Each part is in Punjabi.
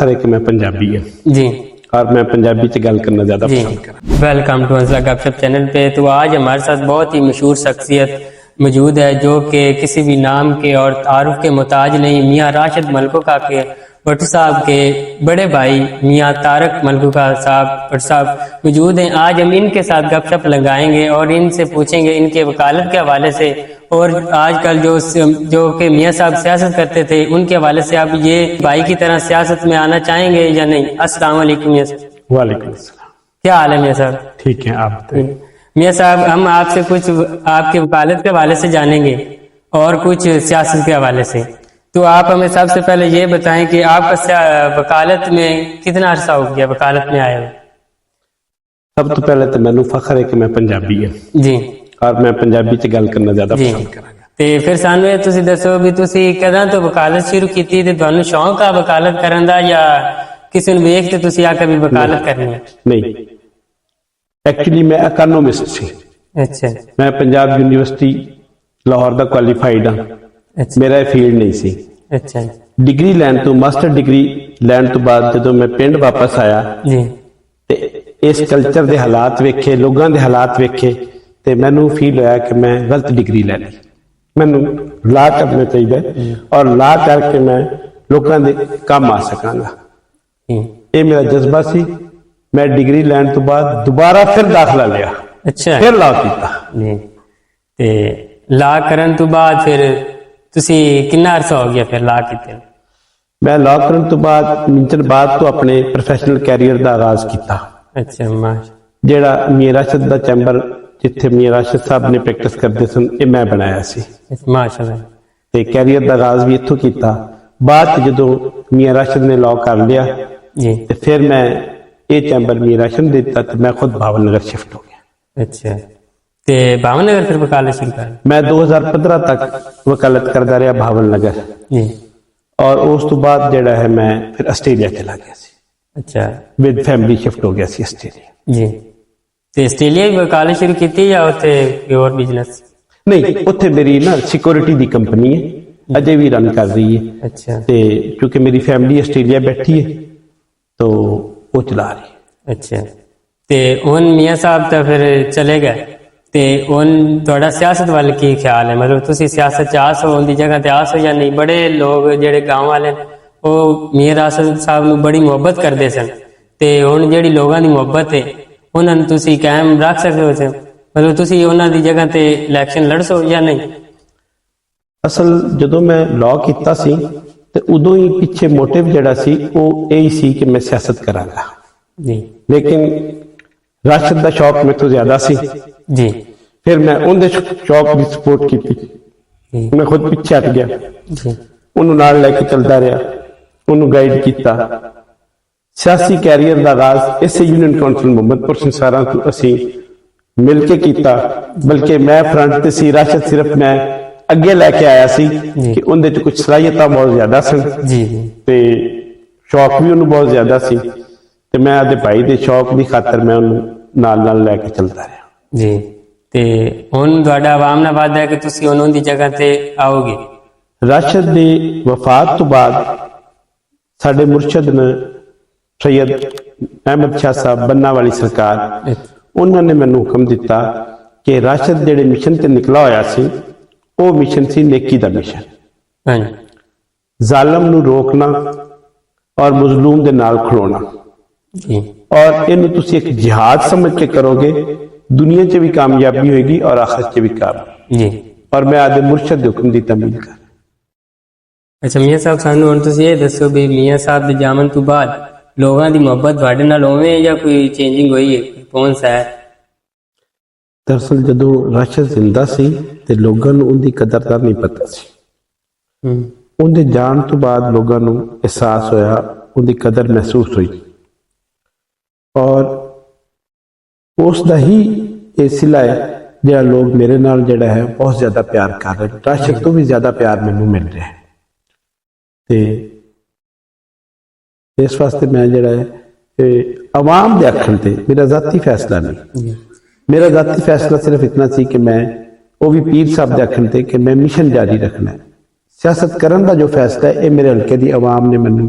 है कि मैं पंजाबी हूँ जी और मैं पंजाबी च गल करना ज्यादा पसंद करता। वेलकम टू हंसला गपशप चैनल पे। तो आज हमारे साथ बहुत ही मशहूर शख्सियत मौजूद है जो कि किसी भी नाम के और तारुफ के मोहताज नहीं। मियाँ राशिद मलकुका के भट्ट साहब के बड़े भाई मियाँ तारक मलकुका साहब भट्ट साहब मौजूद हैं। आज हम इनके साथ गपशप लगाएंगे और इनसे पूछेंगे इनके वकालत के हवाले से और आजकल जो कि मियाँ साहब सियासत करते थे उनके हवाले से। आप ये भाई की तरह सियासत में आना चाहेंगे या नहीं? अस्सलाम वालेकुम मियाँ साहब। वालेकुम अस्सलाम। क्या हाल है मियाँ साहब? ठीक है, आप बताइए। मियाँ साहब हम आपसे कुछ आपके वकालत के हवाले से जानेंगे और कुछ सियासत के हवाले से। तो आप हमें सबसे पहले ये बताएं कि आपका वकालत में कितना अरसा हो गया वकालत में आए हुए? सब तो पहले तो मैनू फखर है कि मैं पंजाबी हूँ जी और मैं पंजाबी च गल करना ज्यादा जी पसंद करांगा। ਤੇ ਫਿਰ ਸਾਨੂੰ ਇਹ ਤੁਸੀਂ ਦੱਸੋ ਵੀ ਤੁਸੀਂ ਕਦੋਂ ਤੋਂ ਵਕਾਲਤ ਸ਼ੁਰੂ ਕੀਤੀ ਤੇ ਤੁਹਾਨੂੰ ਸ਼ੌਂਕ ਆ ਵਕਾਲਤ ਕਰਨ ਦਾ ਜਾਂ ਕਿਸੇ ਨੂੰ ਵੇਖ ਕੇ ਤੁਸੀਂ ਆਖਿਆ ਵੀ ਵਕਾਲਤ ਕਰਨੀ ਹੈ? नहीं, एक्चुअली मैं इकोनॉमिस्ट सी। ਅੱਛਾ मैं पंजाब यूनिवर्सिटी लाहौर का क्वालीफाइड हाँ। ਅੱਛਾ मेरा फील्ड नहीं सी। ਅੱਛਾ डिग्री लैन तो मास्टर डिग्री लैन तो बाद जो मैं पिंड वापस आया ਜੀ ते इस कल्चर के हालात वेखे, लोगों के हालात वेखे ते मैनू फील होया कि मैं गलत डिग्री लै ली। मैनू ला करना चाहिए और ला करके मैं लोगों के काम आ सकांगा। ਜੀ ये मेरा जज्बा सी। मैं डिग्री लैन तो बाद दोबारा फिर दाखला लिया, ਅੱਛਾ फिर ला किया। ਜੀ ਤੇ ਲਾ ਕਰਨ ਤੋਂ ਬਾਅਦ ਫਿਰ ਤੁਸੀਂ ਕਿੰਨਾ ਅਰਸਾ ਹੋ ਗਿਆ ਫਿਰ ਲਾ ਕੀਤੇ? मैं ला करन तो बाद मिंचन बाद तो अपने प्रोफैशनल कैरियर का आगाज किया। ਅੱਛਾ ਮਾਸ਼ ਜਿਹੜਾ ਮੀਆਂ ਰਾਸ਼ਿਦ ਦਾ ਚੈਂਬਰ ਜਿੱਥੇ ਮੀਆਂ ਰਾਸ਼ਿਦ ਸਾਹਿਬ ਨੇ ਪ੍ਰੈਕਟਿਸ ਕਰਦੇ ਸਨ ਇਹ ਮੈਂ ਬਣਾਇਆ ਸੀ ਮਾਸ਼ਾਅੱਲਾ। ਤੇ ਕੈਰੀਅਰ ਦਾ ਆਗਾਜ਼ ਵੀ ਇੱਥੋਂ ਕੀਤਾ। ਬਾਅਦ 'ਚ ਜਦੋਂ ਮੀਆਂ ਰਾਸ਼ਿਦ ਨੇ ਲਾਅ ਕਰ ਲਿਆ ਜੀ ਤੇ ਫਿਰ ਮੈਂ ਇਹ ਚੈਂਬਰ ਮੀਆਂ ਰਾਸ਼ਿਦ ਨੂੰ ਦਿੱਤਾ ਤੇ ਮੈਂ ਖੁਦ ਭਾਵਨਗਰ ਸ਼ਿਫਟ ਹੋ ਗਿਆ। ਅੱਛਾ ਤੇ ਭਾਵਨਗਰ ਫਿਰ ਵਕਾਲਤ ਸ਼ੁਰੂ ਕਰ? मैं 2015 तक वकालत करता रहा भावनगर ਜੀ और उस तो बाद ਜਿਹੜਾ ਹੈ मैं फिर ਆਸਟ੍ਰੇਲੀਆ चला गया ਸੀ। ਅੱਛਾ विद फैमिली शिफ्ट हो गया ਸੀ ਆਸਟ੍ਰੇਲੀਆ। ਜੀ ਤੇ ਆਸਟ੍ਰੇਲੀਆ ਵੀ ਵਕਾਲਤ ਸ਼ੁਰੂ ਕੀਤੀ ਜਾਂ ਉੱਥੇ ਕੋਈ ਹੋਰ ਬਿਜ਼ਨਸ? ਨਹੀਂ, ਉੱਥੇ ਮੇਰੀ ਨਾ ਸਿਕਿਉਰਿਟੀ ਦੀ ਕੰਪਨੀ ਹੈ, ਅਜੇ ਵੀ ਰਨ ਕਰ ਰਹੀ ਹੈ। ਅੱਛਾ ਤੇ ਕਿਉਂਕਿ ਮੇਰੀ ਫੈਮਿਲੀ ਆਸਟ੍ਰੇਲੀਆ बैठी है तो वो चला रही है। ਅੱਛਾ ਤੇ ਹੁਣ ਮੀਆਂ ਸਾਹਿਬ ਤਾਂ ਫਿਰ ਚਲੇ ਗਏ ਤੇ ਹੁਣ ਤੁਹਾਡਾ ਸਿਆਸਤ ਵੱਲ ਕੀ ਖਿਆਲ ਹੈ? ਮਤਲਬ ਤੁਸੀਂ ਸਿਆਸਤ ਚ ਆਸ ਹੋ ਉਹਦੀ ਜਗ੍ਹਾ ਤੇ ਆਸ ਹੋ ਜਾਂ ਨਹੀਂ? ਬੜੇ ਲੋਕ ਜਿਹੜੇ ਗਾਂਵ ਵਾਲੇ ਉਹ ਮੀਆਂ ਰਾਸ਼ਿਦ ਸਾਹਿਬ ਨੂੰ ਬੜੀ ਮੁਹੱਬਤ ਕਰਦੇ ਸਨ ਤੇ ਹੁਣ ਜਿਹੜੀ ਲੋਕਾਂ ਦੀ ਮੁਹੱਬਤ ਹੈ ਉਹਨਾਂ ਨੂੰ ਤੁਸੀਂ ਕਾਇਮ ਰੱਖ ਸਕਦੇ ਹੋ? ਮਤਲਬ ਤੁਸੀਂ ਉਹਨਾਂ ਦੀ ਜਗ੍ਹਾ ਤੇ ਇਲੈਕਸ਼ਨ ਲੜ ਸੋ ਜਾਂ ਨਹੀਂ? ਅਸਲ ਜਦੋਂ ਮੈਂ ਲਾਅ ਕੀਤਾ ਸੀ ਤੇ ਉਦੋਂ ਹੀ ਪਿੱਛੇ ਮੋਟਿਵ ਜਿਹੜਾ ਸੀ ਉਹ ਇਹ ਹੀ ਸੀ ਕਿ ਮੈਂ ਸਿਆਸਤ ਕਰਾਂਗਾ। ਜੀ ਲੇਕਿਨ ਰਾਸ਼ਿਦ ਦਾ ਸ਼ੌਕ ਮੇਰੇ ਤੋਂ ਜ਼ਿਆਦਾ ਸੀ। ਜੀ ਫਿਰ ਮੈਂ ਉਹਦੇ ਸ਼ੌਕ ਦੀ ਸਪੋਰਟ ਕੀਤੀ। ਜੀ ਮੈਂ ਖੁਦ ਪਿੱਛੇ ਹਟ ਗਿਆ, ਜੀ ਉਹਨੂੰ ਨਾਲ ਲੈ ਕੇ ਚੱਲਦਾ ਰਿਹਾ, ਉਹਨੂੰ ਗਾਈਡ ਕੀਤਾ। ਸਿਆਸੀ ਕੈਰੀਅਰ ਦਾ ਆਗਾਜ਼ ਇਸੇ ਯੂਨੀਅਨ ਕੌਂਸਲ ਮੁਹੰਮਦਪੁਰ ਸੰਸਾਰਾਂ ਤੋਂ ਅਸੀਂ ਮਿਲ ਕੇ ਕੀਤਾ। ਬਲਕਿ ਮੈਂ ਫਰੰਟ ਤੇ ਸੀ, ਰਾਸ਼ਿਦ ਸਿਰਫ ਮੈਂ ਅੱਗੇ ਲੈ ਕੇ ਆਇਆ ਸੀ ਕਿ ਉਹਦੇ ਚ ਕੁਝ ਸਲਾਹੀਅਤਾਂ ਬਹੁਤ ਜ਼ਿਆਦਾ ਸਨ ਜੀ ਜੀ ਤੇ ਸ਼ੌਕ ਵੀ ਉਹਨੂੰ ਬਹੁਤ ਜ਼ਿਆਦਾ ਸੀ ਤੇ ਮੈਂ ਆਪਦੇ ਭਾਈ ਦੇ ਸ਼ੌਕ ਦੀ ਖਾਤਰ ਮੈਂ ਉਹਨੂੰ ਨਾਲ ਨਾਲ ਲੈ ਕੇ ਚੱਲਦਾ ਰਿਹਾ। ਜੀ ਤੇ ਹੁਣ ਤੁਹਾਡਾ ਆਵਾਮ ਨਾਲ ਵਾਅਦਾ ਹੈ ਕਿ ਤੁਸੀਂ ਉਹਨਾਂ ਦੀ ਜਗ੍ਹਾ ਤੇ ਆਓਗੇ? ਰਾਸ਼ਿਦ ਦੀ ਵਫਾਤ ਤੋਂ ਬਾਅਦ ਸਾਡੇ ਮੁਰਸ਼ਿਦ ਨੇ ਸੈयद ਅਹਿਮਦ ਸ਼ਾਹ ਸਾਹਿਬ ਬੰਨਾ ਵਾਲੀ ਸਰਕਾਰ, ਉਹਨਾਂ ਨੇ ਮੈਨੂੰ ਹੁਕਮ ਦਿੱਤਾ ਕਿ ਰਾਸ਼ਿਦ ਜਿਹੜੇ ਮਿਸ਼ਨ ਤੇ ਨਿਕਲਾ ਹੋਇਆ ਸੀ ਉਹ ਮਿਸ਼ਨ ਸੀ ਨੇਕੀ ਦਾ ਮਿਸ਼ਨ। ਹਾਂਜੀ ਜ਼ਾਲਮ ਨੂੰ ਰੋਕਣਾ ਔਰ ਮਜ਼ਲੂਮ ਦੇ ਨਾਲ ਖਲੋਣਾ। ਜੀ और इन तुसी एक जिहाद समझ के करोगे, दुनिया च भी कामयाबी होगी और आखिरत च भी कामयाबी। जी और मैं आदे मुर्शद दे हुक्म दी तमील कर। ਅੱਛਾ ਮੀਆਂ ਸਾਹਿਬ ਸਾਨੂੰ ਹੁਣ ਤੁਸੀਂ ਇਹ ਦੱਸੋ ਵੀ ਮੀਆਂ ਸਾਹਿਬ ਦੇ ਜਾਮਨ ਤੋਂ ਬਾਅਦ ਲੋਕਾਂ ਦੀ ਮੁਹੱਬਤ ਤੁਹਾਡੇ ਨਾਲ ਉਵੇਂ ਜਾਂ ਕੋਈ ਚੇਂਜਿੰਗ ਹੋਈ ਹੈ? ਕੌਣ ਸਾ ਹੈ? दरअसल जदों राशिद जिंदा सी ते लोगों नूं उनदी कदर दा नहीं पता सी। उनदे जान तो बाद लोगों नूं एहसास होया, उनदी कदर महसूस हुई और उस दा ही ये सिला है जिहड़ा लोग मेरे नाल जिहड़ा है बहुत ज्यादा प्यार कर रहे। राशिद तो भी ज्यादा प्यार मैनूं मिल रहा है ते इस वास्ते मैं जिहड़ा है आवाम दे आखण ते मेरा जाती फैसला नहीं। मेरा जाती फैसला सिर्फ इतना सी कि मैं वो भी पीर साहब दे आखण ते कि मैं मिशन जारी रखना है। सियासत करन दा जो फैसला है ये मेरे हल्के दी आवाम ने मैनूं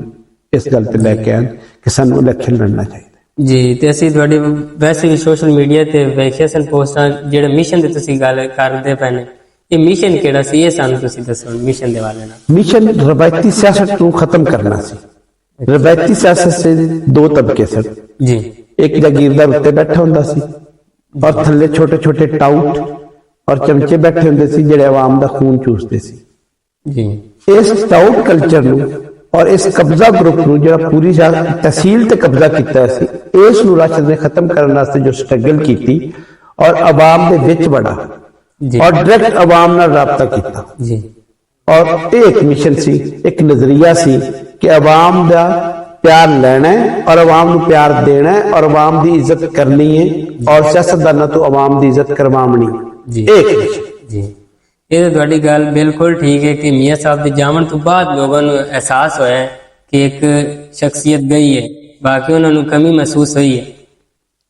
ਇਸ ਗੱਲ ਤੇ ਲੈ ਕੇ ਆਣ ਕਿ ਸਾਨੂੰ ਇਲੈਕਸ਼ਨ ਲੜਨਾ ਚਾਹੀਦਾ। ਜੀ, ਤੇ ਅਸੀਂ ਤੁਹਾਡੇ ਵੈਸੇ ਵੀ ਸੋਸ਼ਲ ਮੀਡੀਆ ਤੇ ਵੇਖਿਆ ਸਨ ਪੋਸਟਾਂ, ਜਿਹੜੇ ਮਿਸ਼ਨ ਦੀ ਤੁਸੀਂ ਗੱਲ ਕਰਦੇ ਪਏ ਨੇ, ਇਹ ਮਿਸ਼ਨ ਕਿਹੜਾ ਸੀ? ਇਹ ਸਾਨੂੰ ਤੁਸੀਂ ਦੱਸੋ ਮਿਸ਼ਨ ਦੇ ਬਾਰੇ ਨਾਲ। ਮਿਸ਼ਨ ਰਵਾਇਤੀ ਸਿਆਸਤ ਨੂੰ ਖਤਮ ਕਰਨਾ ਸੀ। ਰਵਾਇਤੀ ਸਿਆਸਤ ਸੇ ਦੋ ਤਬਕੇ ਸਨ ਜੀ। ਇੱਕ ਜਾਗੀਰਦਾਰ ਉੱਤੇ ਬੈਠਾ ਹੁੰਦਾ ਸੀ ਔਰ ਥੱਲੇ ਛੋਟੇ ਛੋਟੇ ਟਾਊਟ ਔਰ ਚਮਚੇ ਬੈਠੇ ਹੁੰਦੇ ਸੀ ਜਿਹੜੇ ਆਵਾਮ ਦਾ ਖੂਨ ਚੂਸਦੇ ਸੀ ਜੀ। ਇਸ ਟਾਊਟ ਕਲਚਰ ਨੂੰ ਔਰ ਇਸ ਕਬਜ਼ਾ ਗਰੁੱਪ ਨੂੰ ਜਿਹੜਾ ਪੂਰੀ ਤਹਿਸੀਲ ਤੇ ਕਬਜ਼ਾ ਕੀਤਾ ਸੀ, ਇਸ ਨੂੰ ਰਾਸ਼ਦ ਨੇ ਖਤਮ ਕਰਨ ਵਾਸਤੇ ਜੋ ਸਟਰਗਲ ਕੀਤੀ ਔਰ ਆਵਾਮ ਦੇ ਵਿੱਚ ਵੜਾ ਔਰ ਡਾਇਰੈਕਟ ਆਵਾਮ ਨਾਲ ਰਾਬਤਾ ਕੀਤਾ ਜੀ। ਔਰ ਇਹ ਇੱਕ ਮਿਸ਼ਨ ਸੀ, ਇੱਕ ਨਜ਼ਰੀਆ ਸੀ ਕਿ ਆਵਾਮ ਦਾ ਪਿਆਰ ਲੈਣਾ ਹੈ ਔਰ ਆਵਾਮ ਨੂੰ ਪਿਆਰ ਦੇਣਾ ਹੈ ਔਰ ਆਵਾਮ ਦੀ ਇੱਜ਼ਤ ਕਰਨੀ ਹੈ ਔਰ ਸਿਆਸਤਦਾਨਾਂ ਤੋਂ ਆਵਾਮ ਦੀ ਇੱਜ਼ਤ ਕਰਵਾਉਣੀ ਜੀ। ਜੀ ਇਹ ਤਾਂ ਤੁਹਾਡੀ ਗੱਲ ਬਿਲਕੁਲ ਠੀਕ ਹੈ ਕਿ ਮੀਆਂ ਸਾਹਿਬ ਦੇ ਜਾਵਣ ਤੋਂ ਬਾਅਦ ਲੋਕਾਂ ਨੂੰ ਅਹਿਸਾਸ ਹੋਇਆ ਕਿ ਇੱਕ ਸ਼ਖਸੀਅਤ ਗਈ ਹੈ, ਬਾਕੀ ਉਹਨਾਂ ਨੂੰ ਕਮੀ ਮਹਿਸੂਸ ਹੋਈ ਹੈ।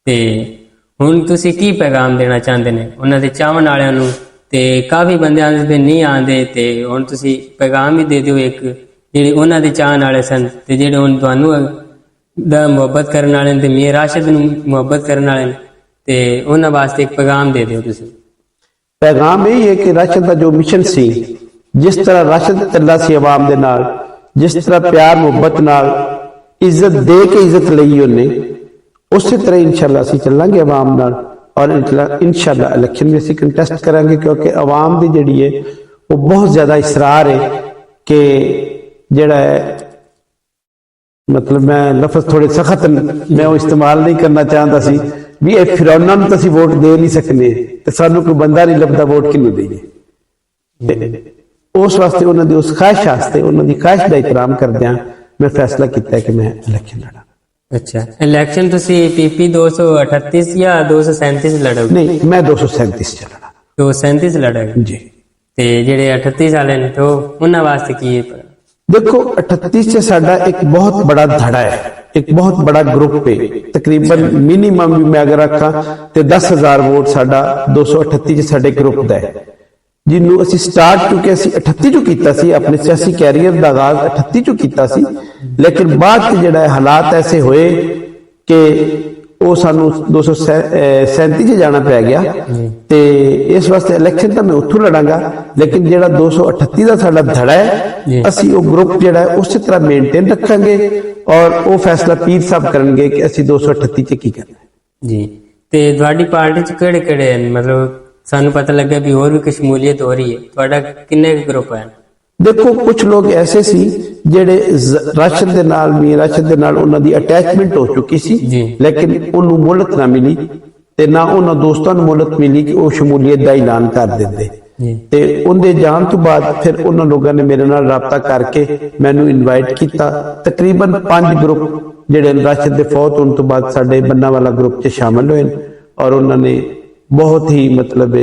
ਤੇ ਹੁਣ ਤੁਸੀਂ ਕੀ ਪੈਗਾਮ ਦੇਣਾ ਚਾਹੁੰਦੇ ਨੇ ਉਹਨਾਂ ਦੇ ਚਾਹਣ ਵਾਲਿਆਂ ਨੂੰ? ਤੇ ਕਾਫੀ ਬੰਦਿਆਂ ਦੇ ਨਹੀਂ ਆਉਂਦੇ, ਤੇ ਹੁਣ ਤੁਸੀਂ ਪੈਗਾਮ ਹੀ ਦੇ ਦਿਓ ਇੱਕ, ਜਿਹੜੇ ਉਹਨਾਂ ਦੇ ਚਾਹਣ ਵਾਲੇ ਸਨ ਤੇ ਜਿਹੜੇ ਹੁਣ ਤੁਹਾਨੂੰ ਦਾ ਮੁਹੱਬਤ ਕਰਨ ਵਾਲੇ ਨੇ ਤੇ ਮੀਆਂ ਰਾਸ਼ਦ ਨੂੰ ਮੁਹੱਬਤ ਕਰਨ ਵਾਲੇ ਨੇ, ਤੇ ਉਹਨਾਂ ਵਾਸਤੇ ਇੱਕ ਪੈਗਾਮ ਦੇ ਦਿਓ ਤੁਸੀਂ। ਪੈਗਾਮ ਇਹ ਹੈ ਕਿ ਰਾਸ਼ਦ ਦਾ ਜੋ ਮਿਸ਼ਨ ਸੀ, ਜਿਸ ਤਰ੍ਹਾਂ ਰਾਸ਼ਦ ਚੱਲਾ ਸੀ ਆਵਾਮ ਦੇ ਨਾਲ, ਜਿਸ ਤਰ੍ਹਾਂ ਪਿਆਰ ਮੁਹੱਬਤ ਨਾਲ ਇੱਜ਼ਤ ਦੇ ਕੇ ਇੱਜ਼ਤ ਲਈ ਉਹਨੇ, ਉਸੇ ਤਰ੍ਹਾਂ ਇਨਸ਼ਾਅੱਲਾ ਅਸੀਂ ਚੱਲਾਂਗੇ ਆਵਾਮ ਨਾਲ ਔਰ ਇਨਸ਼ਾਅੱਲਾ ਇਲੈਕਸ਼ਨ ਵੀ ਅਸੀਂ ਕੰਟੈਸਟ ਕਰਾਂਗੇ, ਕਿਉਂਕਿ ਆਵਾਮ ਦੀ ਜਿਹੜੀ ਹੈ ਉਹ ਬਹੁਤ ਜ਼ਿਆਦਾ ਇਸਰਾਰ ਹੈ ਕਿ ਜਿਹੜਾ ਹੈ, ਮਤਲਬ ਮੈਂ ਲਫ਼ਜ਼ ਥੋੜੇ ਸਖਤ ਮੈਂ ਉਹ ਇਸਤੇਮਾਲ ਨਹੀਂ ਕਰਨਾ ਚਾਹੁੰਦਾ ਸੀ ਵੀ ਇਹ ਫਿਰੌਨਾਂ ਨੂੰ ਤਾਂ ਅਸੀਂ ਵੋਟ ਦੇ ਨਹੀਂ ਸਕਨੇ ਤੇ ਸਾਨੂੰ ਕੋਈ ਬੰਦਾ ਨਹੀਂ ਲੱਭਦਾ ਵੋਟ ਕਿਹਨੂੰ ਦੇਈਏ। ਉਸ ਵਾਸਤੇ ਉਹਨਾਂ ਦੀ ਉਸ ਖਾਹਿਸ਼ ਵਾਸਤੇ, ਉਹਨਾਂ ਦੀ ਖਾਹਿਸ਼ ਦਾ ਇਤਰਾਮ ਕਰਦਿਆਂ ਮੈਂ ਫੈਸਲਾ ਕੀਤਾ ਕਿ ਮੈਂ ਇਲੈਕਸ਼ਨ ਲੜਾਂ। ਅੱਛਾ, ਇਲੈਕਸ਼ਨ ਤੁਸੀਂ PP 238 ਜਾਂ 237 ਲੜੋਗੇ? ਨਹੀਂ, ਮੈਂ 237 ਚ ਲੜਾਂ। 237 ਲੜੋਗੇ ਜੀ। ਤੇ ਜਿਹੜੇ 38 ਵਾਲੇ ਨੇ तो ਉਹਨਾਂ ਵਾਸਤੇ ਕੀ ਹੈ? देखो 38 से साडा एक बहुत बड़ा धड़ा है, एक बहुत बड़ा ग्रुप है, तकरीबन मिनिमम भी मैं अगर रखा तो 10,000 वोट साडा 238 ਚ ਸਾਡੇ ਗਰੁੱਪ ਦਾ ਹੈ, ਜਿਹਨੂੰ ਅਸੀਂ ਸਟਾਰਟ ਚੁੱਕੇ ਅਸੀਂ 38 ਚੋਂ ਕੀਤਾ ਸੀ, ਆਪਣੇ ਸਿਆਸੀ ਕੈਰੀਅਰ ਦਾ ਆਗਾਜ਼ 38 ਚੋਂ ਕੀਤਾ ਸੀ, ਲੇਕਿਨ ਬਾਅਦ ਚ ਜਿਹੜਾ ਹਾਲਾਤ ਐਸੇ ਹੋਏ ਕਿ ਉਹ ਸਾਨੂੰ 237 ਚ ਜਾਣਾ ਪੈ ਗਿਆ ਤੇ ਇਸ ਵਾਸਤੇ ਇਲੈਕਸ਼ਨ ਤਾਂ ਮੈਂ ਉੱਥੋਂ ਲੜਾਂਗਾ, ਲੇਕਿਨ ਜਿਹੜਾ 238 ਦਾ ਸਾਡਾ ਧੜਾ ਹੈ ਅਸੀਂ ਉਹ ਗਰੁੱਪ ਜਿਹੜਾ ਹੈ ਉਸੇ ਤਰ੍ਹਾਂ ਮੇਨਟੇਨ ਰੱਖਾਂਗੇ ਔਰ ਉਹ ਫੈਸਲਾ ਪੀਰ ਸਾਹਿਬ ਕਰਨਗੇ ਕਿ ਅਸੀਂ 238 ਚ ਕੀ ਕਰਨਾ ਜੀ। ਤੇ ਤੁਹਾਡੀ ਪਾਰਟੀ ਚ ਕਿਹੜੇ ਕਿਹੜੇ ਹਨ? ਮਤਲਬ ਸਾਨੂੰ ਪਤਾ ਲੱਗਾ ਵੀ ਹੋਰ ਵੀ ਕੁਝ ਸ਼ਮੂਲੀਅਤ ਹੋ ਰਹੀ ਹੈ, ਤੁਹਾਡਾ ਕਿੰਨੇ ਗਰੁੱਪ ਹੈ? देखो कुछ लोग ऐसे सी जेड़े राशद दे नाल, मीर राशद दे नाल उन्हां दी अटैचमेंट हो चुकी सी, लेकिन उन्होंने मोहलत ना मिली ते ना उन्हां दोस्तां नूं मोहलत मिली कि वो शमूलियत दा ऐलान कर दिंदे ते उनदे जान तो बाद फिर उन्हां लोगां ने मेरे नाल राबता करके मैनू इनवाइट कीता। तकरीबन 5 ग्रुप जेड़े राशद दे फौत होने तो बाद साडे बन्ना वाला ग्रुप च शामिल होए और उन्होंने बहुत ही मतलब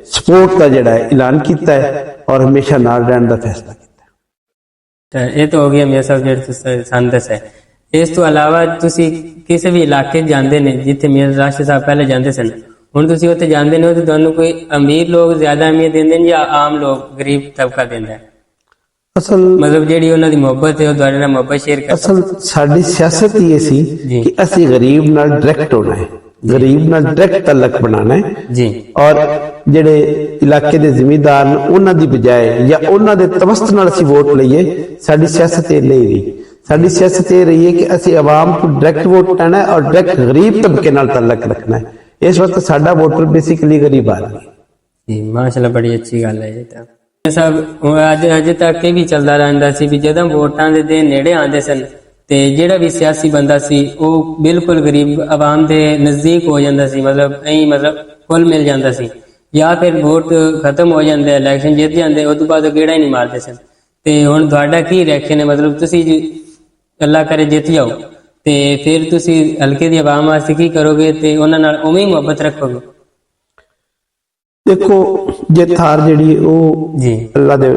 सपोर्ट का जड़ा ऐलान किया है और हमेशा नाल रहने का फैसला किया। ये तो हो गया मेरे साहब जो संदस है। इस तो अलावा तुसी किसी भी इलाके जाते ने जिथे मेरे राष्ट्र साहब पहले जाते सन, हुण तुसी उत्थे जाते हो तो तुहानू कोई अमीर लोग ज्यादा अहमियत देंदे ने या आम लोग गरीब तबका देंदा है? असल मतलब जेड़ी उन्हां दी मोहब्बत है, तुहाडे नाल मोहब्बत शेयर करदा। असल साडी सियासत ये सी कि असी गरीब नाल डायरेक्ट होना है, गरीब नाल डायरेक्ट तलक बनाना है जी, और जेड़े इलाके दे जिम्मेदार उन्हां दी बजाय या उन्हां दे तवस्त नाल असी वोट लईए, साडी सियासत ये नहीं रही। साडी सियासत ये रही है कि असी आवाम को डायरेक्ट वोट लेना है और डायरेक्ट गरीब तबके नाल तलक रखना है। इस वक्त साडा वोटर बेसिकली गरीब आदमी जी। माशाल्लाह बड़ी अच्छी गल है। ये सब अजे तक ये भी चलदा रहिंदा सी भी जदों वोटां दे दिन नेड़े आंदे सन ते जेड़ा भी सियासी बंदा सी वो बिल्कुल गरीब आवाम दे नजदीक हो जांदा सी, मतलब फुल मिल जांदा सी, या फिर वोट खत्म हो जांदे, इलेक्शन जित जांदे उस तो बाद गेड़ा ही नहीं मारदे सन। ते हुण तुहाडा की रिएक्शन है? मतलब तुसी अल्लाह करे जित जाओ ते फिर तुसी हल्के दी आवाम वास्ते की करोगे ते उन्हां नाल उवें ही मुहब्बत रखोगे? देखो जित हार जिहड़ी ओ जी अल्लाह दे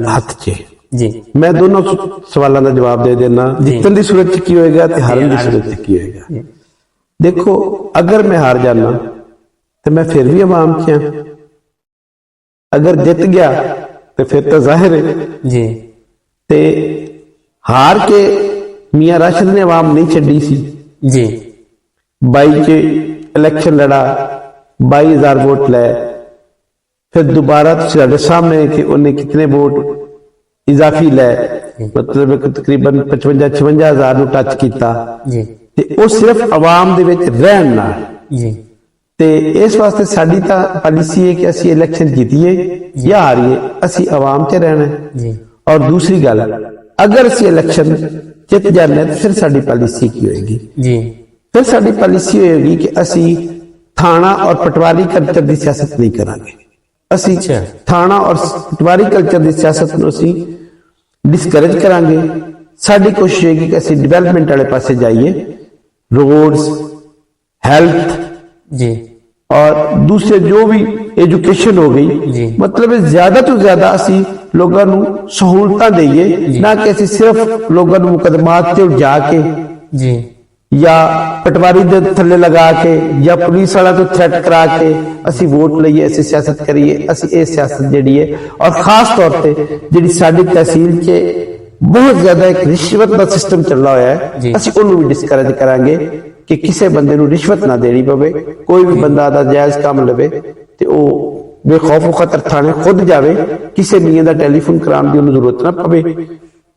हथ 'च जी। मैं दोनों सवालों का जवाब दे देना, जितन की सूरत की होएगा ते हारन की सूरत की होएगा। देखो अगर मैं हार जाना तो मैं फिर भी आवाम क्या, अगर जित गया तो फिर तो जाहिर है जी। ते हार के मियां राशिद ने आवाम नहीं छड़ी सी जी 22 च इलेक्शन लड़ा 22,000 वोट लै फिर दोबारा साढ़े सामने कि उन्हें कितने वोट इजाफी लै मतलब तकरीबन 55-56,000 ਨੂੰ ਟੱਚ ਕੀਤਾ जी ਤੇ ਉਹ ਸਿਰਫ ਆਵਾਮ ਦੇ ਵਿੱਚ ਰਹਿਣ ਨਾਲ जी ਤੇ ਇਸ ਵਾਸਤੇ ਸਾਡੀ ਤਾਂ ਪਾਲਿਸੀ ਹੈ ਕਿ ਅਸੀਂ ਇਲੈਕਸ਼ਨ ਜਿੱਤੀਏ ਜਾਂ ਹਾਰੀਏ ਅਸੀਂ ਆਵਾਮ 'ਚ ਰਹਿਣਾ ਹੈ जी ਔਰ ਦੂਸਰੀ ਗੱਲ ਅਗਰ ਅਸੀਂ ਇਲੈਕਸ਼ਨ ਜਿੱਤ ਜਾਂਦੇ ਹਾਂ ਤਾਂ ਫਿਰ ਸਾਡੀ ਪਾਲਿਸੀ ਕੀ ਹੋਏਗੀ जी ਫਿਰ ਸਾਡੀ ਪਾਲਿਸੀ ਹੋਏਗੀ ਕਿ ਅਸੀਂ ਥਾਣਾ ਔਰ ਪਟਵਾਰੀ ਕਲਚਰ ਦੀ ਸਿਆਸਤ ਨਹੀਂ ਕਰਾਂਗੇ ਅਸੀਂ ਅੱਛਾ। ਥਾਣਾ ਔਰ ਪਟਵਾਰੀ ਕਲਚਰ ਦੀ ਸਿਆਸਤ ਨੂੰ ਅਸੀਂ ਡਿਸਕਰੇਜ ਕਰਾਂਗੇ ਸਾਡੀ ਕੋਸ਼ਿਸ਼ ਹੋਏਗੀ ਕਿ ਅਸੀਂ ਡਿਵੈਲਪਮੈਂਟ ਵਾਲੇ ਪਾਸੇ ਜਾਈਏ रोड्स हेल्थ जी और दूसरे जो भी एजुकेशन हो जी। गई मतलब ज्यादा तो ज्यादा असी लोगों ਨੂੰ सहूलतां देइए ना कि ਅਸੀਂ सिर्फ लोगों ਨੂੰ मुकदमात ਤੇ ਉਲਝਾ ਕੇ जी या पटवारी ਦੇ ਥੱਲੇ ਲਗਾ ਕੇ ਜਾਂ ਪੁਲਿਸ ਵਾਲਾ ਤੋਂ ਥ੍ਰੈਟ ਕਰਾ ਕੇ ਅਸੀਂ ਵੋਟ ਲਈਏ ਅਸੀਂ ਸਿਆਸਤ ਕਰੀਏ ਅਸੀਂ ਇਹ ਸਿਆਸਤ ਜਿਹੜੀ ਹੈ ਔਰ ਖਾਸ ਤੌਰ ਤੇ ਜਿਹੜੀ ਸਾਡੀ ਤਹਿਸੀਲ 'ਚ बहुत ज्यादा एक रिश्वत का सिस्टम चल रहा है ਅਸੀਂ ਉਹਨੂੰ ਵੀ ਡਿਸਕਰੇਜ ਕਰਾਂਗੇ ਕਿ ਕਿਸੇ ਬੰਦੇ ਨੂੰ ਰਿਸ਼ਵਤ ਨਾ ਦੇਣੀ ਪਵੇ ਕੋਈ ਵੀ ਬੰਦਾ ਦਾ ਜਾਇਜ਼ ਕੰਮ ਲਵੇ ਤੇ ਉਹ ਬੇਖੌਫ ਖਤਰ ਥਾਣੇ ਖੁਦ ਜਾਵੇ ਕਿਸੇ ਮੀਆਂ ਦਾ ਟੈਲੀਫੋਨ ਕਰਾਉਣ ਦੀ ਉਹਨੂੰ ਜ਼ਰੂਰਤ ਨਾ ਪਵੇ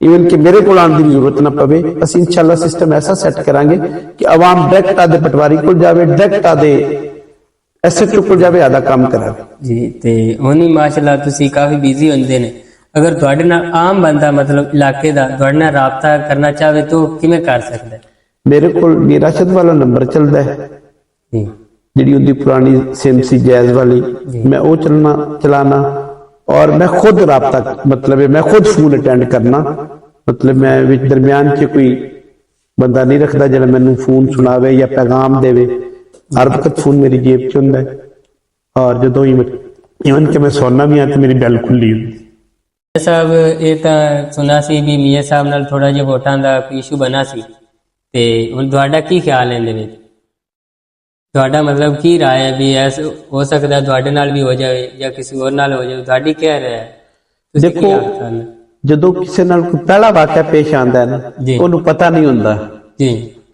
ਇਵਨ ਕਿ ਮੇਰੇ ਕੋਲ ਆਉਣ ਦੀ ਜ਼ਰੂਰਤ ਨਾ ਪਵੇ ਅਸੀਂ ਇਨਸ਼ਾਅੱਲਾ ਸਿਸਟਮ ਐਸਾ ਸੈੱਟ ਕਰਾਂਗੇ ਕਿ ਆਵਾਮ ਡਾਇਰੈਕਟ ਆਦੇ ਪਟਵਾਰੀ ਕੋਲ ਜਾਵੇ ਡਾਇਰੈਕਟ ਆਦੇ ਐਸਐਚਓ ਕੋਲ ਜਾਵੇ ਆਦਾ ਕੰਮ ਕਰਾਵੇ ਜੀ ਤੇ ਉਹਨੀ ਮਾਸ਼ਾਅੱਲਾ ਤੁਸੀਂ ਕਾਫੀ ਬਿਜ਼ੀ ਹੁੰਦੇ ਨੇ अगर ਤੁਹਾਡੇ ਨਾਲ ਆਮ ਬੰਦਾ ਮਤਲਬ ਇਲਾਕੇ ਦਾ ਤੁਹਾਡੇ ਨਾਲ ਰਾਬਤਾ ਕਰਨਾ ਚਾਹੇ ਤਾਂ ਕਿਵੇਂ ਕਰ ਸਕਦਾ ਹੈ ਮੇਰੇ ਕੋਲ ਵੀ ਰਾਸ਼ਦ ਵਾਲਾ ਨੰਬਰ ਚੱਲਦਾ ਹੈ ਜੀ ਜਿਹੜੀ ਉਹਦੀ ਪੁਰਾਣੀ ਸਿਮ ਸੀ ਜੈਜ਼ ਵਾਲੀ ਮੈਂ ਉਹ ਚਲਾਣਾ और मैं खुद राबता मतलब है मैं खुद फोन अटेंड करना मतलब मैं विच दरमियान च कोई बंदा नहीं रखता जिहड़ा मैनू फोन सुनावे या पैगाम देवे हर वक्त फोन मेरी जेब च हुंदा है और जदों ही इवन कि मैं सोना भी हाँ तो मेरी बैल खुली हुंदी साहब ये तो सुना सी भी मियां साहब नाल थोड़ा जिहा वोटां दा इशू बना सी ते हुण तुहाडा की ख्याल है इहदे विच तुहाडा मतलब की राय है भी ऐसा हो सकता है तुहाडे नाल भी हो जाए या किसी और नाल हो जाए तुहाडी क्या राय है तुसीं की देखो आखदे हो? ਜਦੋਂ ਕਿਸੇ ਨਾਲ ਕੋਈ ਪਹਿਲਾ ਵਾਕਿਆ ਪੇਸ਼ ਆਂਦਾ ਹੈ ਨਾ ਜੀ। ਉਹਨੂੰ ਪਤਾ ਨਹੀਂ ਹੁੰਦਾ जी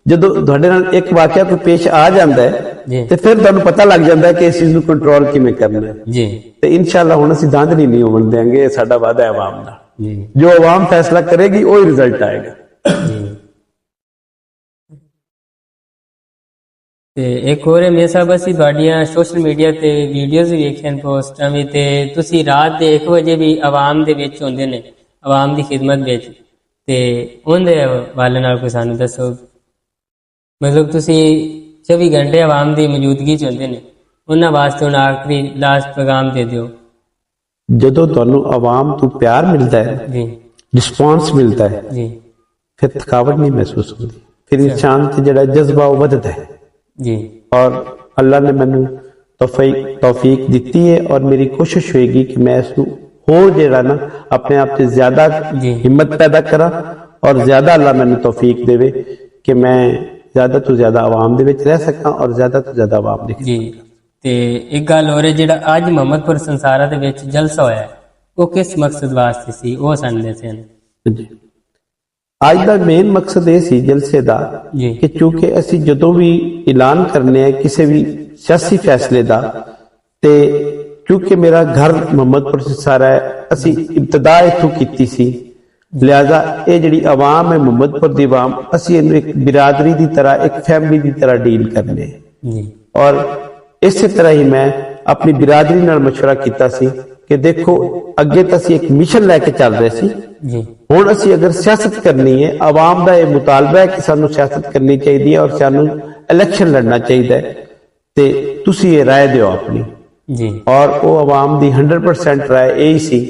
ਜਦੋਂ ਤੁਹਾਡੇ ਨਾਲ ਇੱਕ ਵਾਕਿਆ ਕੋਈ ਪੇਸ਼ ਆ ਜਾਂਦਾ ਜੀ। ਹੈ ਤੇ ਫਿਰ ਤੁਹਾਨੂੰ ਪਤਾ ਲੱਗ ਜਾਂਦਾ ਹੈ ਕਿ ਇਸ ਚੀਜ਼ ਨੂੰ ਕੰਟਰੋਲ ਕਿਵੇਂ ਕਰਨਾ ਹੈ जी ਤੇ ਇਨਸ਼ਾਅੱਲਾ ਹੁਣ ਅਸੀਂ ਦਾਂਦਲੀ ਨਹੀਂ ਹੋਣ ਦੇਵਾਂਗੇ ਇਹ ਸਾਡਾ ਵਾਅਦਾ ਹੈ ਆਵਾਮ ਦਾ जी ਜੋ ਆਵਾਮ ਫੈਸਲਾ ਕਰੇਗੀ ਉਹ ਹੀ ਰਿਜ਼ਲਟ ਆਏਗਾ जी ਤੇ ਇੱਕ ਹੋਰ ਹੈ ਮੇਰ ਸਾਹਿਬ ਅਸੀਂ ਤੁਹਾਡੀਆਂ ਸੋਸ਼ਲ ਮੀਡੀਆ ਤੇ ਵੀਡੀਓਜ਼ ਵੇਖੀਆਂ ਪੋਸਟਾਂ ਵੀ ਤੇ ਤੁਸੀਂ ਰਾਤ ਦੇ 1 ਵਜੇ ਵੀ ਆਵਾਮ ਦੇ ਵਿੱਚ ਹੁੰਦੇ ਨੇ ਆਵਾਮ ਦੀ ਖਿਦਮਤ ਵਿੱਚ ਤੇ ਉਹਦੇ ਵਾਲੇ ਨਾਲ ਕੋਈ ਸਾਨੂੰ ਦੱਸੋ ਮਤਲਬ ਤੁਸੀਂ 24 ਘੰਟੇ ਆਵਾਮ ਦੀ ਮੌਜੂਦਗੀ ਚ ਹੁੰਦੇ ਨੇ ਉਹਨਾਂ ਵਾਸਤੇ ਹੁਣ ਆਖਰੀ ਲਾਸਟ ਪੈਗਾਮ ਦੇ ਦਿਓ ਜਦੋਂ ਤੁਹਾਨੂੰ ਆਵਾਮ ਤੋਂ ਪਿਆਰ ਮਿਲਦਾ ਹੈ ਜੀ ਰਿਸਪੌਂਸ ਮਿਲਦਾ ਹੈ ਜੀ ਫਿਰ ਥਕਾਵਟ ਨਹੀਂ ਮਹਿਸੂਸ ਹੁੰਦੀ ਫਿਰ ਇਨਸਾਨ ਤੇ ਜਿਹੜਾ ਜਜ਼ਬਾ ਉਹ ਵੱਧਦਾ ਹੈ जी और अल्लाह ने मैनू तौफीक दी है और मेरी कोशिश होगी कि मैं इसको होर जेड़ा ना अपने आप से ज्यादा जी। हिम्मत पैदा करा और ज्यादा अल्लाह मैनू तौफीक देवे कि मैं ज्यादा तो ज्यादा आवाम दे विच रह सकां और ज्यादा तो ज्यादा आवाम देख जी ਤੇ ਇੱਕ ਗੱਲ ਹੋਰ ਹੈ ਜਿਹੜਾ ਅੱਜ ਮੁਹੰਮਦਪੁਰ ਸੰਸਾਰਾ ਦੇ ਵਿੱਚ ਜਲਸਾ ਹੋਇਆ ਉਹ ਕਿਸ ਮਕਸਦ ਵਾਸਤੇ ਸੀ ਉਹ ਸਾਨੂੰ ਦੱਸਣ जी ਅੱਜ ਦਾ ਮੇਨ ਮਕਸਦ ਇਹ ਸੀ ਜਲਸੇ ਦਾ ਜੀ ਕਿ ਕਿਉਂਕਿ ਅਸੀਂ ਜਦੋਂ ਵੀ ਐਲਾਨ ਕਰਨੇ ਆ ਕਿਸੇ ਵੀ ਸਿਆਸੀ ਫੈਸਲੇ ਦਾ ਤੇ ਕਿਉਂਕਿ ਮੇਰਾ ਘਰ ਮੁਹੰਮਦਪੁਰ ਸੰਸਾਰਾ ਹੈ ਅਸੀਂ ਇਬਤਦਾ ਇਥੋਂ ਕੀਤੀ ਸੀ ਲਿਹਾਜ਼ਾ ਇਹ ਜਿਹੜੀ ਆਵਾਮ ਹੈ ਮੁਹੰਮਦਪੁਰ ਦੀ ਆਵਾਮ ਅਸੀਂ ਇਹਨੂੰ ਇੱਕ ਬਿਰਾਦਰੀ ਦੀ ਤਰ੍ਹਾਂ ਇੱਕ ਫੈਮਿਲੀ ਦੀ ਤਰ੍ਹਾਂ ਡੀਲ ਕਰਨੇ ਜੀ ਔਰ ਇਸੇ ਤਰ੍ਹਾਂ ਹੀ ਮੈਂ ਆਪਣੀ ਬਿਰਾਦਰੀ ਨਾਲ ਮਸ਼ਵਰਾ ਕੀਤਾ ਸੀ ਕਿ ਦੇਖੋ ਅੱਗੇ ਤਾਂ ਅਸੀਂ ਇੱਕ ਮਿਸ਼ਨ ਲੈ ਕੇ ਚੱਲ ਰਹੇ ਸੀ ਜੀ ਹੁਣ ਅਸੀਂ ਅਗਰ ਸਿਆਸਤ ਕਰਨੀ ਹੈ ਆਵਾਮ ਦਾ ਇਹ ਮੁਤਾਲਬਾ ਹੈ ਕਿ ਸਾਨੂੰ ਸਿਆਸਤ ਕਰਨੀ ਚਾਹੀਦੀ ਹੈ ਔਰ ਸਾਨੂੰ ਇਲੈਕਸ਼ਨ ਲੜਨਾ ਚਾਹੀਦਾ ਹੈ ਤੇ ਤੁਸੀਂ ਇਹ ਰਾਏ ਦਿਓ ਆਪਣੀ जी ਔਰ ਉਹ ਆਵਾਮ ਦੀ 100% ਰਾਏ ਇਹ ਹੀ ਸੀ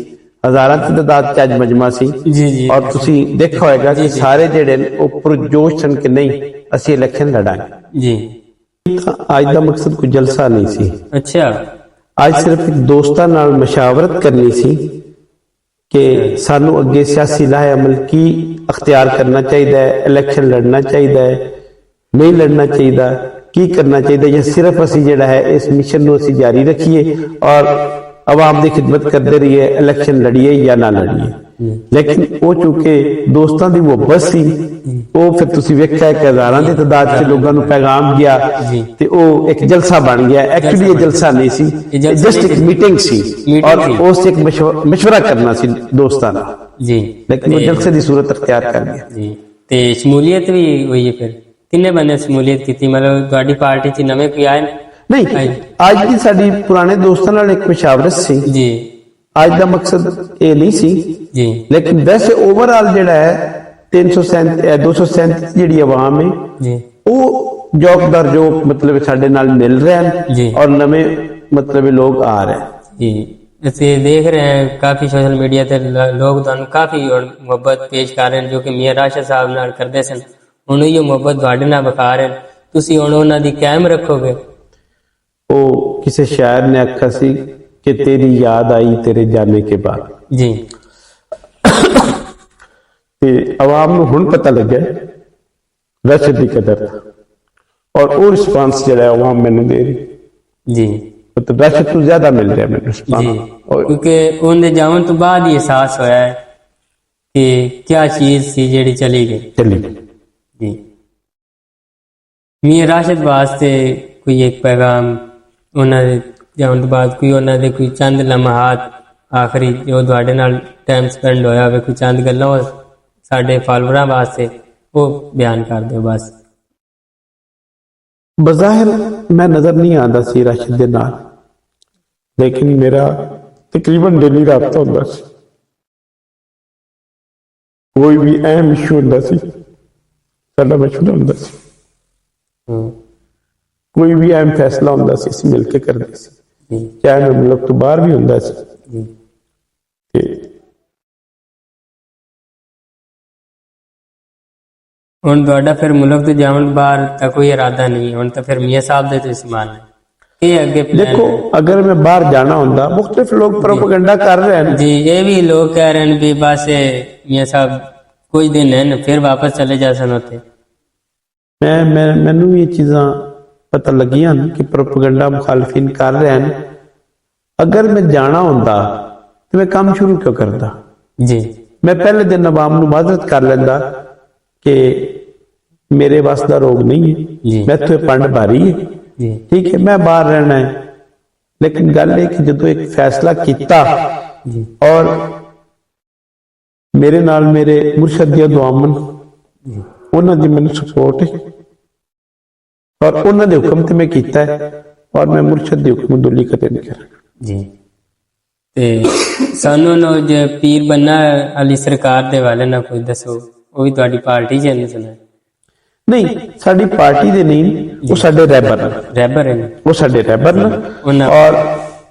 ਹਜ਼ਾਰਾਂ ਦੀ ਤਾਦਾਦ ਚ ਅੱਜ ਮਜਮਾ ਸੀ जी जी ਔਰ ਤੁਸੀਂ ਦੇਖਿਆ ਹੋਏਗਾ ਕਿ ਸਾਰੇ ਜਿਹੜੇ ਨੇ ਉਹ ਪੁਰਜੋਸ਼ ਸਨ ਕਿ ਨਹੀਂ ਅਸੀਂ ਇਲੈਕਸ਼ਨ ਲੜਾਂਗੇ जी ਤਾਂ ਅੱਜ ਦਾ ਮਕਸਦ ਕੋਈ ਜਲਸਾ ਨਹੀਂ ਸੀ अच्छा ਅੱਜ ਸਿਰਫ ਇੱਕ ਦੋਸਤਾਂ ਨਾਲ ਮਸ਼ਾਵਰਤ ਕਰਨੀ ਸੀ ਕਿ ਸਾਨੂੰ ਅੱਗੇ ਸਿਆਸੀ ਲਾਹੇ ਅਮਲ ਕੀ ਅਖਤਿਆਰ ਕਰਨਾ ਚਾਹੀਦਾ ਹੈ ਇਲੈਕਸ਼ਨ ਲੜਨਾ ਚਾਹੀਦਾ ਹੈ ਨਹੀਂ ਲੜਨਾ ਚਾਹੀਦਾ ਕੀ ਕਰਨਾ ਚਾਹੀਦਾ ਜਾਂ ਸਿਰਫ ਅਸੀਂ ਜਿਹੜਾ ਹੈ ਇਸ ਮਿਸ਼ਨ ਨੂੰ ਅਸੀਂ ਜਾਰੀ ਰੱਖੀਏ ਔਰ ਆਵਾਮ ਦੀ ਖਿਦਮਤ ਕਰਦੇ ਰਹੀਏ ਇਲੈਕਸ਼ਨ ਲੜੀਏ ਜਾਂ ਨਾ ਲੜੀਏ ਲੇਕਿਨ ਉਹ ਚੁੱਕੇ ਦੋਸਤਾਂ ਦੀ ਮੁਹੱਬਤ ਸੀ, ਉਹ ਫਿਰ ਤੁਸੀਂ ਵੇਖਿਆ ਕਿ ਹਜ਼ਾਰਾਂ ਦੀ ਤਾਦਾਦ 'ਚ ਲੋਕਾਂ ਨੂੰ ਪੈਗਾਮ ਗਿਆ ਤੇ ਉਹ ਇੱਕ ਜਲਸਾ ਬਣ ਗਿਆ। ਐਕਚੁਅਲੀ ਇਹ ਜਲਸਾ ਨਹੀਂ ਸੀ, ਜਸਟ ਇੱਕ ਮੀਟਿੰਗ ਸੀ ਔਰ ਉਸ 'ਚ ਇੱਕ ਮਸ਼ਵਰਾ ਕਰਨਾ ਸੀ ਦੋਸਤਾਂ ਨਾਲ ਜੀ, ਲੇਕਿਨ ਉਹ ਜਲਸੇ ਦੀ ਸੂਰਤ ਅਖਤਿਆਰ ਕਰ ਗਿਆ ਜੀ। ਤੇ ਸ਼ਮੂਲੀਅਤ ਵੀ ਹੋਈ ਹੈ, ਫਿਰ ਕਿੰਨੇ ਬੰਦੇ ਸ਼ਮੂਲੀਅਤ ਕੀਤੀ? ਮਤਲਬ ਤੁਹਾਡੀ ਪਾਰਟੀ 'ਚ ਨਵੇਂ ਕੋਈ ਆਏ? ਨਹੀਂ, ਅੱਜ ਦੀ ਸਾਡੀ ਪੁਰਾਣੇ ਦੋਸਤਾਂ ਨਾਲ ਇੱਕ ਮੁਸ਼ਾਵਰਤ ਸੀ ਜੀ। ਅੱਜ ਦਾ ਮਕਸਦ ਇਹ ਨਹੀਂ ਸੀ ਜੀ, ਲੇਕਿਨ ਵੈਸੇ ਓਵਰਆਲ ਜਿਹੜਾ ਹੈ 237 ਜਿਹੜੀ ਆਵਾਮ ਹੈ ਜੀ, ਉਹ ਜੋਕਦਾਰ ਜੋ ਮਤਲਬ ਸਾਡੇ ਨਾਲ ਮਿਲ ਰਹੇ ਹਨ ਔਰ ਨਵੇਂ ਮਤਲਬ ਲੋਕ ਆ ਰਹੇ ਹਨ ਜੀ। ਅਸੀਂ ਦੇਖ ਰਹੇ ਹਾਂ ਕਾਫੀ ਸੋਸ਼ਲ ਮੀਡੀਆ ਤੇ ਲੋਕ ਤੁਹਾਨੂੰ ਕਾਫੀ ਮੁਹੱਬਤ ਪੇਸ਼ ਕਰ ਰਹੇ ਹਨ, ਜੋ ਕਿ ਮੀਆਂ ਰਾਸ਼ਦ ਸਾਹਿਬ ਨਾਲ ਕਰਦੇ ਸਨ। ਹੁਣ ਇਹ ਮੁਹੱਬਤ ਤੁਹਾਡੇ ਨਾਲ ਵਿਖਾ ਰਹੇ ਹਨ, ਤੁਸੀਂ ਹੁਣ ਉਹਨਾਂ ਦੀ ਕਾਇਮ ਰੱਖੋਗੇ? ਉਹ ਕਿਸੇ ਸ਼ਾਇਰ ਨੇ ਆਖਿਆ ਸੀ ਕਿ ਤੇਰੀ ਯਾਦ ਆਈ ਤੇਰੇ ਜਾਣੇ ਕੇ ਬਾਅਦ ਜੀ, ਤੇ ਆਵਾਮ ਨੂੰ ਹੁਣ ਪਤਾ ਲੱਗਿਆ ਰਾਸ਼ਦ ਦੀ ਕਦਰ ਔਰ ਉਹ ਰਿਸਪਾਂਸ ਜਿਹੜਾ ਆਵਾਮ ਮੈਨੂੰ ਦੇ ਰਹੀ ਜੀ, ਮਤਲਬ ਰਾਸ਼ਦ ਤੋਂ ਜ਼ਿਆਦਾ ਮਿਲ ਰਿਹਾ ਮੈਨੂੰ ਰਿਸਪਾਂਸ, ਕਿਉਂਕਿ ਉਹਦੇ ਜਾਣ ਤੋਂ ਬਾਅਦ ਹੀ ਅਹਿਸਾਸ ਹੋਇਆ ਹੈ ਕਿ ਕੀ ਚੀਜ਼ ਸੀ ਜਿਹੜੀ ਚਲੀ ਗਈ ਜੀ। ਮੀਆਂ ਰਾਸ਼ਦ ਵਾਸਤੇ ਕੋਈ ਇੱਕ ਪੈਗਾਮ ਉਹਨਾਂ ਦੇ ਜਾਣ ਤੋਂ ਬਾਅਦ, ਕੋਈ ਉਹਨਾਂ ਦੇ ਕੋਈ ਚੰਦ ਲਮਹਾਤ ਆਖਰੀ ਜੋ ਤੁਹਾਡੇ ਨਾਲ ਟਾਈਮ ਸਪੈਂਡ ਹੋਇਆ ਹੋਵੇ, ਕੋਈ ਚੰਦ ਗੱਲਾਂ ਸਾਡੇ ਫਾਲੋਵਰਾਂ ਵਾਸਤੇ ਉਹ ਬਿਆਨ ਕਰ ਦਿਓ ਬਸ। ਬਜ਼ਾਹਿਰ ਮੈਂ ਨਜ਼ਰ ਨਹੀਂ ਆਉਂਦਾ ਸੀ ਰਾਸ਼ਦ ਦੇ ਨਾਲ, ਲੇਕਿਨ ਮੇਰਾ ਤਕਰੀਬਨ ਡੇਲੀ ਰਾਬਤਾ ਹੁੰਦਾ ਸੀ। ਕੋਈ ਵੀ ਅਹਿਮ ਇਸ਼ੂ ਹੁੰਦਾ ਸੀ ਸਾਡਾ ਮਸ਼ਵਰਾ ਹੁੰਦਾ ਸੀ, ਕੋਈ ਵੀ ਅਹਿਮ ਫੈਸਲਾ ਹੁੰਦਾ ਸੀ ਅਸੀਂ ਮਿਲ ਕੇ ਕਰਦੇ ਸੀ, ਚਾਹੇ ਮੈਂ ਮੁਲਕ ਤੋਂ ਬਾਹਰ ਵੀ ਹੁੰਦਾ ਸੀ। ਤੇ ਹੁਣ ਤੁਹਾਡਾ ਫਿਰ ਮੁਲਕ ਤੋਂ ਜਾਣ ਬਾਹਰ ਤਾਂ ਕੋਈ ਇਰਾਦਾ ਨਹੀਂ, ਹੁਣ ਤਾਂ ਫਿਰ ਮੀਆਂ ਸਾਹਿਬ ਦੇ ਤੋਂ ਸਮਾਨ ਹੈ ਇਹ ਅੱਗੇ ਦੇਖੋ, ਅਗਰ ਮੈਂ ਬਾਹਰ ਜਾਣਾ ਹੁੰਦਾ, ਮੁਖਤਲਿਫ ਲੋਕ ਪ੍ਰੋਪਗੈਂਡਾ ਕਰ ਰਹੇ ਹਨ ਜੀ, ਇਹ ਵੀ ਲੋਕ ਕਹਿ ਰਹੇ ਨੇ ਵੀ ਬਸ ਮੀਆਂ ਸਾਹਿਬ ਕੁਝ ਦਿਨ ਹਨ ਫਿਰ ਵਾਪਸ ਚਲੇ ਜਾ ਸਨ ਉੱਥੇ। ਮੈਨੂੰ ਵੀ ਇਹ ਚੀਜ਼ਾਂ ਪਤਾ ਲੱਗੀਆਂ ਕਿ ਪ੍ਰੋਪਗੈਂਡਾ ਮੁਖਾਲਫਿਨ ਕਰ ਰਹੇ ਹਨ। ਅਗਰ ਮੈਂ ਜਾਣਾ ਹੁੰਦਾ ਤੇ ਮੈਂ ਕੰਮ ਸ਼ੁਰੂ ਕਿਉਂ ਕਰਦਾ ਜੀ? ਮੈਂ ਪਹਿਲੇ ਦਿਨ ਆਵਾਮ ਨੂੰ ਮਾਜ਼ਰਤ ਕਰ ਲੈਂਦਾ ਕਿ ਮੇਰੇ ਵੱਸ ਦਾ ਰੋਗ ਨਹੀਂ ਹੈ, ਮੈਥੋਂ ਪੰਡ ਭਾਰੀ ਹੈ, ਠੀਕ ਹੈ, ਮੈਂ ਬਾਹਰ ਰਹਿਣਾ ਹੈ। ਲੇਕਿਨ ਗੱਲ ਇਹ ਕਿ ਜਦੋਂ ਇੱਕ ਫੈਸਲਾ ਕੀਤਾ ਔਰ ਮੇਰੇ ਨਾਲ ਮੇਰੇ ਮੁਰਸ਼ਦ ਦੀਆਂ ਦੁਆਵਾਂ, ਉਹਨਾਂ ਦੀ ਮੈਨੂੰ ਸਪੋਰਟ ਹੈ ਔਰ ਉਹਨਾਂ ਦੇ ਹੁਕਮ ਤੇ ਮੈਂ ਕੀਤਾ ਹੈ ਔਰ ਮੈਂ ਮੁਰਸ਼ਦ ਦੇ ਹੁਕਮ ਦੁਲੀ ਕਦੇ ਨਹੀਂ ਕਰਾਂ ਜੀ। ਤੇ ਸਾਨੂੰ ਨੂੰ ਜੇ ਪੀਰ ਬੰਨਾ ਅਲੀ ਸਰਕਾਰ ਦੇ ਵਾਲੇ ਨਾਲ ਕੋਈ ਦੱਸੋ, ਉਹ ਵੀ ਤੁਹਾਡੀ ਪਾਰਟੀ ਚ ਨਹੀਂ ਸੁਣਾ? ਨਹੀਂ, ਸਾਡੀ ਪਾਰਟੀ ਦੇ ਨਹੀਂ, ਉਹ ਸਾਡੇ ਰਹਿਬਰ ਨੇ, ਉਹ ਸਾਡੇ ਰਹਿਬਰ ਨੇ ਔਰ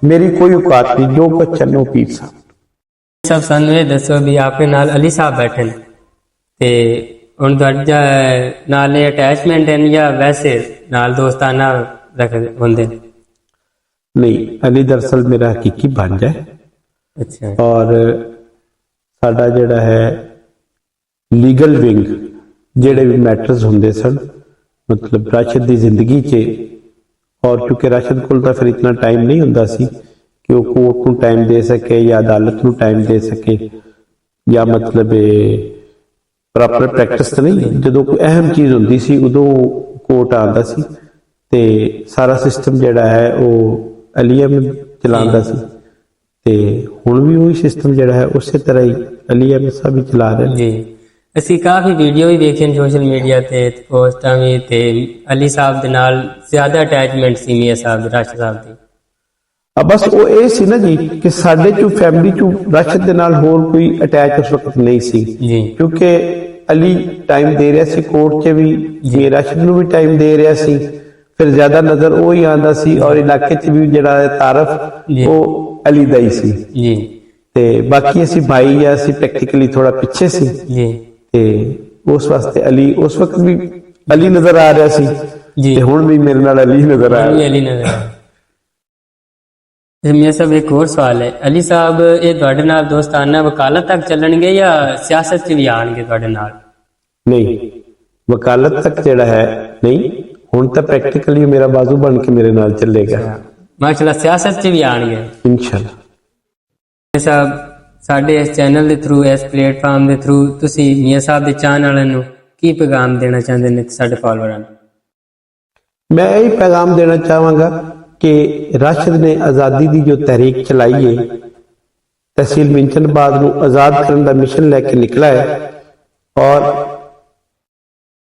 ਮੇਰੀ ਕੋਈ ਔਕਾਤ ਨਹੀਂ, ਜੋ ਕੁਛ ਚੱਲੋ ਪੀਰ ਸਾਹਿਬ। ਸਾਨੂੰ ਇਹ ਦੱਸੋ ਵੀ ਆਪਣੇ ਨਾਲ ਅਲੀ ਸਾਹਿਬ ਬੈਠੇ ਨੇ ਤੇ ਹੁਣ ਤੁਹਾਡਾ ਨਾਲ ਅਟੈਚਮੈਂਟ ਹੈ ਜਾਂ ਵੈਸੇ ਨਾਲ ਦੋਸਤਾਨਾ ਰੱਖਦੇ ਹੁੰਦੇ? ਨਹੀਂ, ਅਲੀ ਦਰਅਸਲ ਮੇਰਾ ਹਕੀਕੀ ਭਾਂਜਾ ਹੈ। ਅੱਛਾ। ਔਰ ਸਾਡਾ ਜਿਹੜਾ ਹੈ ਲੀਗਲ ਵਿੰਗ, ਜਿਹੜੇ ਵੀ ਮੈਟਰਸ ਹੁੰਦੇ ਸਨ ਮਤਲਬ ਰਾਸ਼ਦ ਦੀ ਜ਼ਿੰਦਗੀ 'ਚ, ਔਰ ਕਿਉਂਕਿ ਰਾਸ਼ਦ ਕੋਲ ਤਾਂ ਫਿਰ ਇਤਨਾ ਟਾਈਮ ਨਹੀਂ ਹੁੰਦਾ ਸੀ ਕਿ ਉਹ ਕੋਰਟ ਨੂੰ ਟਾਈਮ ਦੇ ਸਕੇ ਜਾਂ ਅਦਾਲਤ ਨੂੰ ਟਾਈਮ ਦੇ ਸਕੇ, ਜਾਂ ਮਤਲਬ ਪ੍ਰੋਪਰ ਪ੍ਰੈਕਟਿਸ ਤਾਂ ਨਹੀਂ, ਜਦੋਂ ਕੋਈ ਅਹਿਮ ਚੀਜ਼ ਹੁੰਦੀ ਸੀ ਉਦੋਂ ਕੋਰਟ ਆਉਂਦਾ ਸੀ ਤੇ ਸਾਰਾ ਸਿਸਟਮ ਜਿਹੜਾ ਹੈ ਉਹ ਅਲੀ ਅਹਿਮਦ ਚਲਾਉਂਦਾ ਸੀ। ਤੇ ਹੁਣ ਵੀ ਉਹੀ ਸਿਸਟਮ ਜਿਹੜਾ ਹੈ ਉਸੇ ਤਰ੍ਹਾਂ ਹੀ ਅਲੀ ਅਹਿਮਦ ਸਾਹਿਬ ਹੀ ਚਲਾ ਰਹੇ ਜੀ। ਅਸੀਂ ਕਾਫੀ ਵੀਡੀਓ ਵੀ ਵੇਖੀਆਂ ਸੋਸ਼ਲ ਮੀਡੀਆ ਤੇ, ਪੋਸਟਾਂ ਵੀ, ਤੇ ਅਲੀ ਸਾਹਿਬ ਦੇ ਨਾਲ ਜ਼ਿਆਦਾ ਅਟੈਚਮੈਂਟ ਸੀ ਮੀਆਂ ਸਾਹਿਬ ਦੀ, ਰਾਸ਼ਦ ਸਾਹਿਬ ਦੀ। ਬਸ ਉਹ ਇਹ ਸੀ ਨਾ ਜੀ ਕਿ ਸਾਡੇ ਚੋਂ ਫੈਮਿਲੀ ਚੋਂ ਰਾਸ਼ਦ ਦੇ ਨਾਲ ਹੋਰ ਕੋਈ ਅਟੈਚ ਉਸ ਵਕਤ ਨਹੀਂ ਸੀ, ਕਿਉਂਕਿ ਅਲੀ ਟਾਈਮ ਦੇ ਰਿਹਾ ਸੀ ਕੋਰਟ 'ਚ ਵੀ, ਮੀਆਂ ਰਾਸ਼ਦ ਨੂੰ ਵੀ ਟਾਈਮ ਦੇ ਰਿਹਾ ਸੀ, ਫਿਰ ਜ਼ਿਆਦਾ ਨਜ਼ਰ ਉਹ ਹੀ ਆਉਂਦਾ ਸੀ ਔਰ ਇਲਾਕੇ 'ਚ ਵੀ ਜਿਹੜਾ ਤਾਰਫ ਉਹ ਅਲੀ ਦਾ ਹੀ ਸੀ ਜੀ। ਤੇ ਬਾਕੀ ਅਸੀਂ ਭਾਈ ਆ, ਅਸੀਂ ਪ੍ਰੈਕਟੀਕਲੀ ਥੋੜਾ ਪਿੱਛੇ ਸੀ ਜੀ, ਤੇ ਉਸ ਵਾਸਤੇ ਅਲੀ ਉਸ ਵਕਤ ਵੀ ਅਲੀ ਨਜ਼ਰ ਆ ਰਿਹਾ ਸੀ ਤੇ ਹੁਣ ਵੀ ਮੇਰੇ ਨਾਲ ਅਲੀ ਨਜ਼ਰ ਆ ਰਿਹਾ। ਮੀਆਂ ਸਾਹਿਬ ਇੱਕ ਹੋਰ ਸਵਾਲ ਹੈ, ਅਲੀ ਸਾਹਿਬ ਇਹ ਤੁਹਾਡੇ ਨਾਲ ਦੋਸਤਾਨਾ ਵਕਾਲਤ ਤੱਕ ਚੱਲਣਗੇ ਜਾਂ ਸਿਆਸਤ 'ਚ ਵੀ ਆਣਗੇ ਤੁਹਾਡੇ ਨਾਲ? ਨਹੀਂ, ਵਕਾਲਤ ਤੱਕ ਜਿਹੜਾ ਹੈ ਨਹੀਂ, ਹੁਣ ਤਾਂ ਪ੍ਰੈਕਟੀਕਲੀ ਮੇਰਾ ਬਾਜ਼ੂ ਬਣ ਕੇ ਮੇਰੇ ਨਾਲ ਚੱਲੇਗਾ। ਮਾਸ਼ਾਅੱਲਾ, ਸਿਆਸਤ 'ਚ ਵੀ ਆਣਗੇ ਇਨਸ਼ਾਅੱਲਾ। ਸਾਹਿਬ ਸਾਡੇ ਇਸ ਚੈਨਲ ਦੇ ਥਰੂ, ਇਸ ਪਲੇਟਫਾਰਮ ਦੇ ਥਰੂ ਤੁਸੀਂ ਮੀਆਂ ਸਾਹਿਬ ਦੇ ਚਾਹਣ ਵਾਲਿਆਂ ਨੂੰ ਕੀ ਪੈਗਾਮ ਦੇਣਾ ਚਾਹੁੰਦੇ ਨੇ ਸਾਡੇ ਫਾਲੋਅਰਾਂ ਨੂੰ? ਮੈਂ ਇਹ ਪੈਗਾਮ ਦੇਣਾ ਚਾਹਾਂਗਾ ਕਿ ਰਾਸ਼ਦ ਨੇ ਆਜ਼ਾਦੀ ਦੀ ਜੋ ਤਹਿਰੀਕ ਚਲਾਈ ਹੈ, ਤਹਿਸੀਲ ਮਿੰਚਨਬਾਦ ਨੂੰ ਆਜ਼ਾਦ ਕਰਨ ਦਾ ਮਿਸ਼ਨ ਲੈ ਕੇ ਨਿਕਲਾ ਹੈ ਔਰ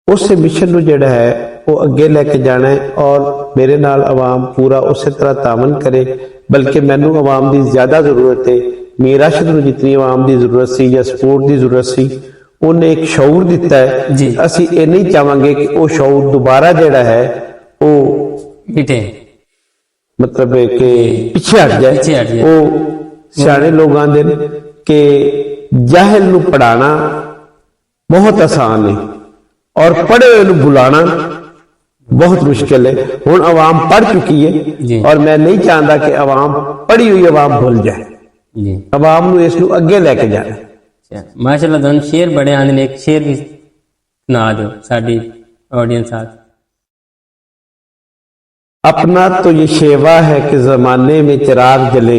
ਉਸੇ ਮਿਸ਼ਨ ਨੂੰ ਜਿਹੜਾ ਹੈ ਉਹ ਅੱਗੇ ਲੈ ਕੇ ਜਾਣਾ ਹੈ ਔਰ ਮੇਰੇ ਨਾਲ ਆਵਾਮ ਪੂਰਾ ਉਸੇ ਤਰ੍ਹਾਂ ਤਾਮਨ ਕਰੇ। ਬਲਕਿ ਮੈਨੂੰ ਆਵਾਮ ਦੀ ਜ਼ਿਆਦਾ ਜ਼ਰੂਰਤ ਹੈ। ਮੀਰ ਰਾਸ਼ਦ ਨੂੰ ਜਿਤਨੀ ਆਵਾਮ ਦੀ ਜ਼ਰੂਰਤ ਸੀ ਜਾਂ ਸਪੋਰਟ ਦੀ ਜ਼ਰੂਰਤ ਸੀ, ਉਹਨੇ ਇੱਕ ਸ਼ਊਰ ਦਿੱਤਾ ਹੈ। ਜੀ। ਅਸੀਂ ਇਹ ਨਹੀਂ ਚਾਹਾਂਗੇ ਕਿ ਉਹ ਸ਼ਊਰ ਦੁਬਾਰਾ ਜਿਹੜਾ ਹੈ ਉਹ ਮਿਟੇ, ਮਤਲਬ ਹੈ ਕਿ ਪਿੱਛੇ ਹਟ ਜਾਏ। ਉਹ ਸਿਆਣੇ ਲੋਕ ਆਂਦੇ ਨੇ ਕਿ ਜਾਹਿਲ ਨੂੰ ਪੜਾਣਾ ਬਹੁਤ ਆਸਾਨ ਹੈ ਔਰ ਪੜ੍ਹੇ ਹੋਏ ਨੂੰ ਭੁਲਾਣਾ ਬਹੁਤ ਮੁਸ਼ਕਿਲ ਹੈ। ਹੁਣ ਆਵਾਮ ਪੜ੍ਹ ਚੁੱਕੀ ਹੈ ਔਰ ਮੈਂ ਨਹੀਂ ਚਾਹੁੰਦਾ ਕਿ ਆਵਾਮ ਪੜ੍ਹੀ ਹੋਈ ਆਵਾਮ ਭੁੱਲ ਜਾਏ। ਜੀ, ਆਵਾਮ ਨੂੰ ਇਸ ਨੂੰ ਅੱਗੇ ਲੈ ਕੇ ਜਾਣਾ। ਮਾਸ਼ਾਅੱਲਾ, ਤੁਹਾਨੂੰ ਸ਼ੇਰ ਬੜੇ ਆਉਂਦੇ ਨੇ, ਇੱਕ ਸ਼ੇਰ ਵੀ ਸੁਣਾ ਦਿਓ ਸਾਡੀ ਆਡੀਅנס ਸਾਥ। अपना तो ये शेवा है कि जमाने में चिराग जले,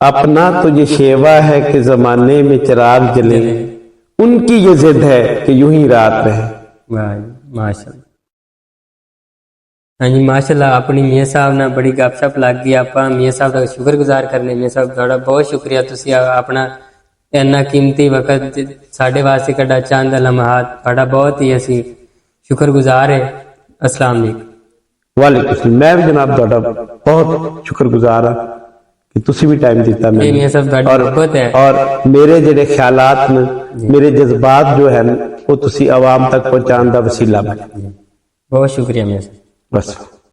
अपना तो ये शेवा है कि जमाने में चिराग जले, उनकी ये जिद है कि यूं ही रात रहे। माशाअल्लाह, हाँ जी माशाअल्लाह, अपनी मियाँ साहब ने बड़ी गपशप लग गई। आप मियाँ साहब का शुक्रगुजार करने। मियाँ साहब थोड़ा बहुत शुक्रिया, तुसी अपना इन्ना कीमती वक्त साढ़े वास्ते कड़ा चंद लम्हात, थोड़ा बहुत ही असी शुक्रगुजार है। अस्सलाम वालेकुम। वालेकुम सलाम। मैं भी जनाब ਤੁਹਾਡਾ बहुत शुक्रगुजार हाँ कि तुसी भी टाइम दिता मैंने और मेरे ਜਿਹੜੇ ख्यालात ने, मेरे जज्बात जो है वो तुसी आवाम तक पहुंचाने का वसीला बने। बहुत शुक्रिया मियाँ साहब। बस।